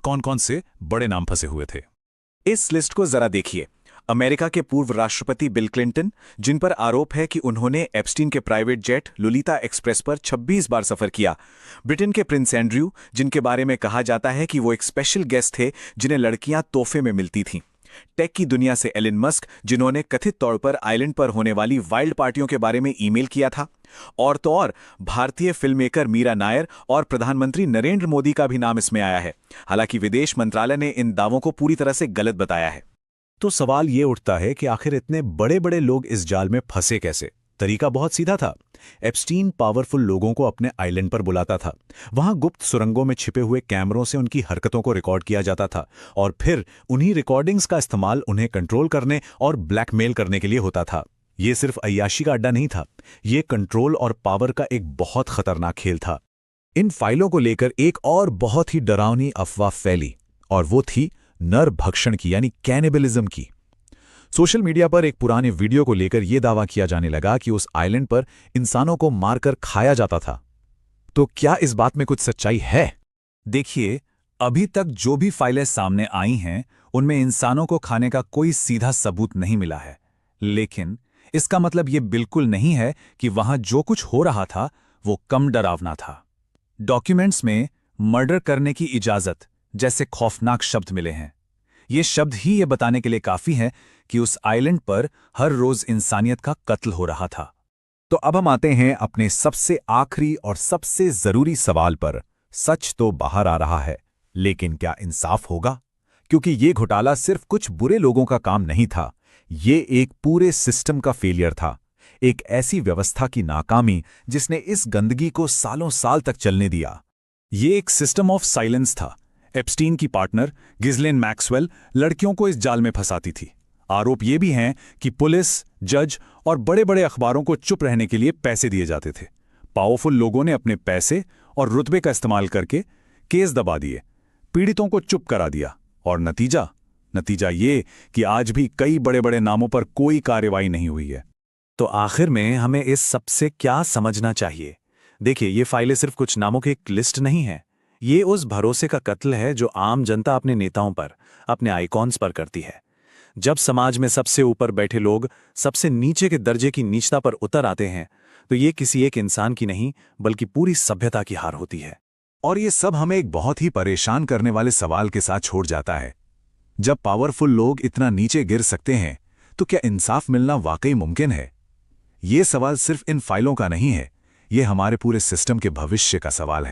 कौन कौन से बड़े नाम फंसे हुए थे। इस लिस्ट को जरा देखिए। अमेरिका के पूर्व राष्ट्रपति बिल क्लिंटन, जिन पर आरोप है कि उन्होंने एप्स्टीन के प्राइवेट जेट लोलिता एक्सप्रेस पर 26 बार सफर किया। ब्रिटेन के प्रिंस एंड्रयू, जिनके बारे में कहा जाता है कि वो एक स्पेशल गेस्ट थे जिन्हें लड़कियां तोहफे में मिलती थीं। टेक की दुनिया से एलन मस्क, जिन्होंने कथित तौर पर आइलैंड पर होने वाली वाइल्ड पार्टियों के बारे में ईमेल किया था। और तो और भारतीय फिल्म मेकर मीरा नायर और प्रधानमंत्री नरेंद्र मोदी का भी नाम इसमें आया है। हालांकि विदेश मंत्रालय ने इन दावों को पूरी तरह से गलत बताया है। तो सवाल ये उठता है कि आखिर इतने बड़े बड़े लोग इस जाल में फंसे कैसे। तरीका बहुत सीधा था। एप्स्टीन पावरफुल लोगों को अपने आइलैंड पर बुलाता था। वहां गुप्त सुरंगों में छिपे हुए कैमरों से उनकी हरकतों को रिकॉर्ड किया जाता था और फिर उन्हीं रिकॉर्डिंग्स का इस्तेमाल उन्हें कंट्रोल करने और ब्लैकमेल करने के लिए होता था। ये सिर्फ अय्याशी का अड्डा नहीं था, ये कंट्रोल और पावर का एक बहुत खतरनाक खेल था। इन फाइलों को लेकर एक और बहुत ही डरावनी अफवाह फैली, और वो थी नर भक्षण की, यानी कैनिबलिज्म की। सोशल मीडिया पर एक पुराने वीडियो को लेकर यह दावा किया जाने लगा कि उस आइलैंड पर इंसानों को मारकर खाया जाता था। तो क्या इस बात में कुछ सच्चाई है? देखिए, अभी तक जो भी फाइलें सामने आई हैं, उनमें इंसानों को खाने का कोई सीधा सबूत नहीं मिला है। लेकिन इसका मतलब ये बिल्कुल नहीं है कि वहां जो कुछ हो रहा था वो कम डरावना था। डॉक्यूमेंट्स में मर्डर करने की इजाजत जैसे खौफनाक शब्द मिले हैं। ये शब्द ही ये बताने के लिए काफी है कि उस आइलैंड पर हर रोज इंसानियत का कत्ल हो रहा था। तो अब हम आते हैं अपने सबसे आखिरी और सबसे जरूरी सवाल पर। सच तो बाहर आ रहा है, लेकिन क्या इंसाफ होगा? क्योंकि ये घोटाला सिर्फ कुछ बुरे लोगों का काम नहीं था, ये एक पूरे सिस्टम का फेलियर था। एक ऐसी व्यवस्था की नाकामी जिसने इस गंदगी को सालों साल तक चलने दिया। ये एक सिस्टम ऑफ साइलेंस था। एप्स्टीन की पार्टनर गिज़लेन मैक्सवेल लड़कियों को इस जाल में फंसाती थी। आरोप ये भी हैं कि पुलिस, जज और बड़े बड़े अखबारों को चुप रहने के लिए पैसे दिए जाते थे। पावरफुल लोगों ने अपने पैसे और रुतबे का इस्तेमाल करके केस दबा दिए, पीड़ितों को चुप करा दिया, और नतीजा ये कि आज भी कई बड़े बड़े नामों पर कोई कार्रवाई नहीं हुई है। तो आखिर में हमें इस सबसे क्या समझना चाहिए? देखिए, ये फाइलें सिर्फ कुछ नामों की एक लिस्ट नहीं है। ये उस भरोसे का कत्ल है जो आम जनता अपने नेताओं पर, अपने आइकॉन्स पर करती है। जब समाज में सबसे ऊपर बैठे लोग सबसे नीचे के दर्जे की नीचता पर उतर आते हैं, तो ये किसी एक इंसान की नहीं, बल्कि पूरी सभ्यता की हार होती है। और ये सब हमें एक बहुत ही परेशान करने वाले सवाल के साथ छोड़ जाता है। जब पावरफुल लोग इतना नीचे गिर सकते हैं, तो क्या इंसाफ मिलना वाकई मुमकिन है? ये सवाल सिर्फ इन फाइलों का नहीं है, ये हमारे पूरे सिस्टम के भविष्य का सवाल है।